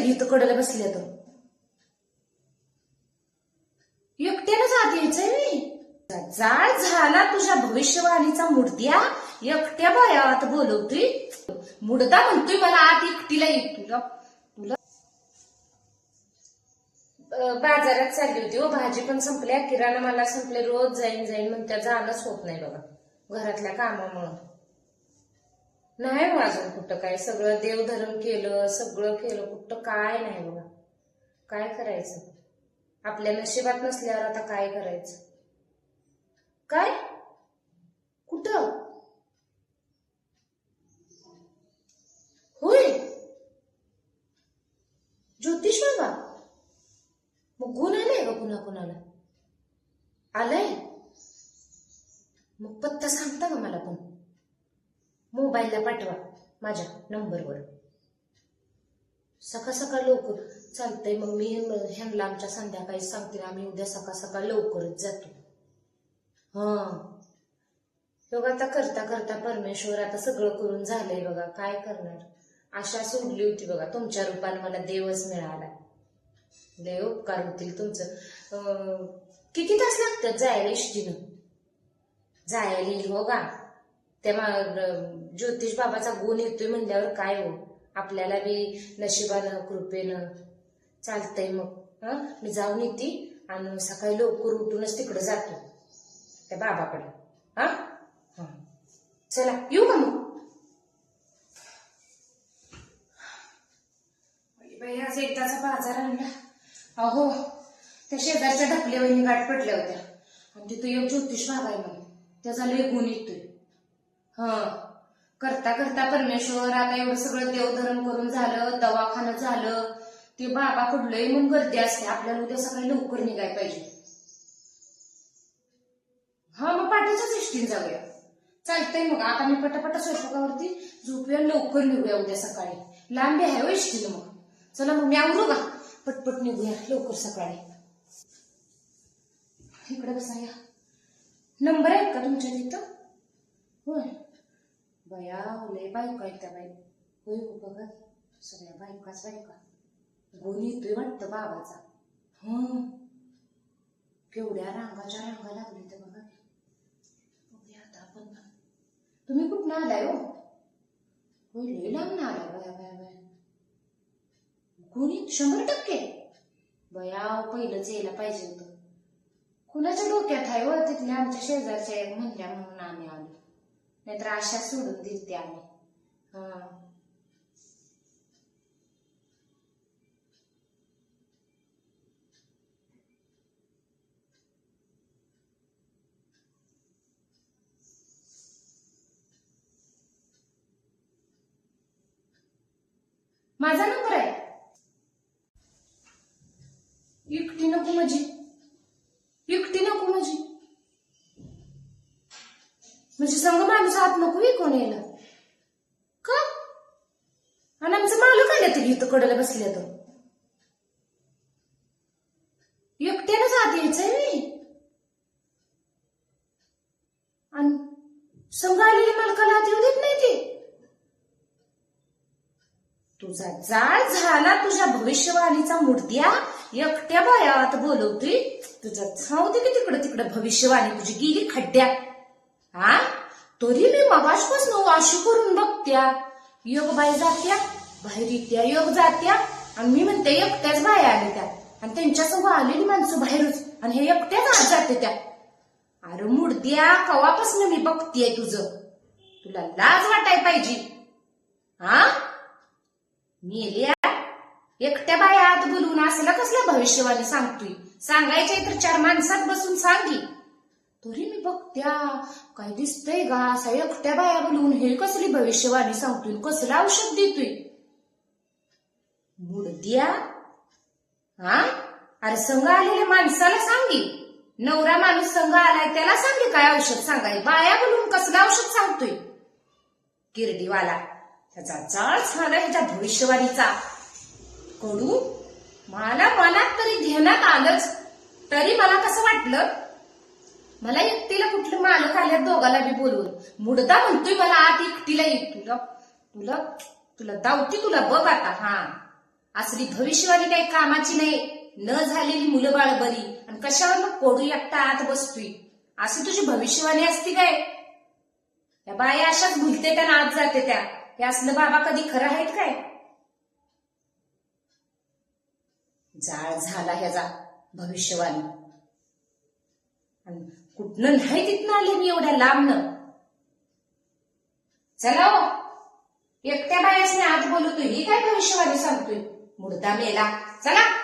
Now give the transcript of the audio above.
इथं कडला बसल्या तर एकट्यालाच आत यायचंय मी. जाळ झाला तुझ्या भविष्यवाणीचा मुडद्या. एकट्या बायात बोलवतोय. मुडदा म्हणतोय मला आत एकटीला येत. तुला तुला बाजारात चालली होती हो. भाजी पण संपल्या, किराणा मला संपले. रोज जाईन जाईन म्हणत्या, जाणंच होत नाही बघा घरातल्या कामामुळं. नाही हो अजून कुठं काय. सगळं देवधर्म केलं, सगळं केलं, कुठं काय नाही बघा. काय करायचं आपल्या नशिबात नसल्यावर. आता काय करायचं. काय कुठं होय ज्योतिष बाबा. मग गुण आलाय का कुणा कुणाला आलाय. मग पत्ता सांगता का मला पण. मोबाईलला पाठवा माझ्या नंबरवर. सकाळ सकाळ लवकर चालतंय. मग मी ह्यांना आमच्या संध्याकाळी सांगते. आम्ही उद्या सकाळ सकाळ लवकरच जातो. बघा आता करता करता परमेश्वर आता सगळं करून झालंय बघा. काय करणार. आशा सोडली होती बघा. तुमच्या रूपाने मला देवच मिळाला. देव उपकार होतील तुमचं. किती तास लागतात जायला इष्टीनं. जायला हो का. त्या ज्योतिष बाबाचा गुण येतोय म्हणल्यावर काय हो. आपल्याला बी नशिबानं कृपेनं चालतंय. मग मी जाऊन येते आणि सकाळी लवकर उठूनच तिकडे जातो त्या बाबाकडे. चला येऊ का मग. बाई आज एकदाचा बाजार आणला. अहो त्या शेजारच्या ढकल्या वहिनी गाठ पडल्या होत्या आणि तिथं एक ज्योतिष बाबा आहे म्हणून त्याचा लय गुण येतोय. करता करता परमेश्वर आता एवढं सगळं देवधर्म करून झालं, दवाखाना झालं. ते बाबा कुठलंही मग गर्दी असते. आपल्याला उद्या सकाळी लवकर निघायला पाहिजे. मग पाठीच्याच इष्टीन जाऊया. चालतंय मग आता मी पटापटा स्वयंपाकावरती झोपूया. लवकर निघूया उद्या सकाळी. लांब आहे हो इष्टीन. मग चला मग मी आवरू का. पटपट निघूया लवकर सकाळी. इकडे बसा. या नंबर आहेत का तुमच्या तिथं. होय बया लय बायका आहेत त्या बाई. होय हो बघा सगळ्या बायकाच बायका. गुण येतोय वाटतं बाबाचा. केवढ्या रांगाच्या रांगा लागल्या त्या बघा. आता आपण तुम्ही कुठनं आलाय हो. होय लय लांब ना आलाय. बया बया बया गुणी 100%. बया पहिलंच यायला पाहिजे होतं. कुणाच्या डोक्यात आहे हो. तिथल्या आमच्या शेजारच्या एक म्हणल्या म्हणून आम्ही आलो. नाहीतर आशा सोडून दिलते आम्ही. माझा नंबर आहे. एकटी नको माझी. एकटी नको माझी म्हणजे संग माणूस आत नको कोण यायला का. आणि आमचं मालक आल्या तरी इथं कडला बसल्या तर एकट्यालाच आत यायचंय मी. आणि संघ आलेल्या मालकाला आत येऊ देत नाही ते. तुझा जाळ झाला तुझ्या भविष्यवाणीचा मुडद्या. एकट्या बायात बोलवतोय. तुझा जाऊ दे की तिकडं तिकडं भविष्यवाणी तुझी गेली खड्ड्यात. तरी मी मगाशपासून अशी करून बघत्या. योग बाई जात्या बाहेर येत्या. योग जात्या आणि मी म्हणते एकट्याच बाया आल्या त्या आणि त्यांच्यासोबत आलेली माणसं बाहेरच आणि हे एकट्याच आत जाते त्या. अरे मुडद्या कवापासून मी बघतीये तुझं. तुला लाज वाटाय पाहिजे. मेल्या एकट्या बाया आत बोलवून असला कसला भविष्यवाणी सांगतोय. सांगायचे तर 4 माणसात बसून सांगी. तरी मी बघत्या काय दिसतंय का. असा एकट्या बाया बोलवून हे कसली भविष्यवाणी सांगतोय. कसलं औषध देतोय मुडद्या. अरे संघ आलेल्या माणसाला सांगी. नवरा माणूस संघ आलाय त्याला सांगे काय औषध सांगाय. बाया बोलून कसलं औषध सांगतोय किरडीवाला. त्याचा जाळ झाला ह्याच्या भविष्यवाणीचा. कडू मला मनात तरी ध्यानात आलंच. तरी मला कसं वाटलं मला एकटीला कुठलं मालक आल्या दोघाला बी बोलवून. मुडदा म्हणतोय मला आत एकटीला येत. तुला तुला तुला दावती तुला बघ आता. असली भविष्यवाणी काही कामाची नाही, न झालेली मुलं बाळ बरी, आणि कशावर मग कोडू एकटा आत बसतोय, अशी तुझी भविष्यवाणी असती काय? या बाया अशाच भुलते त्या आत जाते त्या, हे असलं बाबा कधी खरं आहेत काय? जाळ झाला ह्याचा भविष्यवाणी, आणि कुठनं नाही तिथनं आले मी एवढ्या लांबनं. चला हो, एकट्या बायासने आत बोलतोय, ही काय भविष्यवाणी सांगतोय, मुर्दा मेला. चला.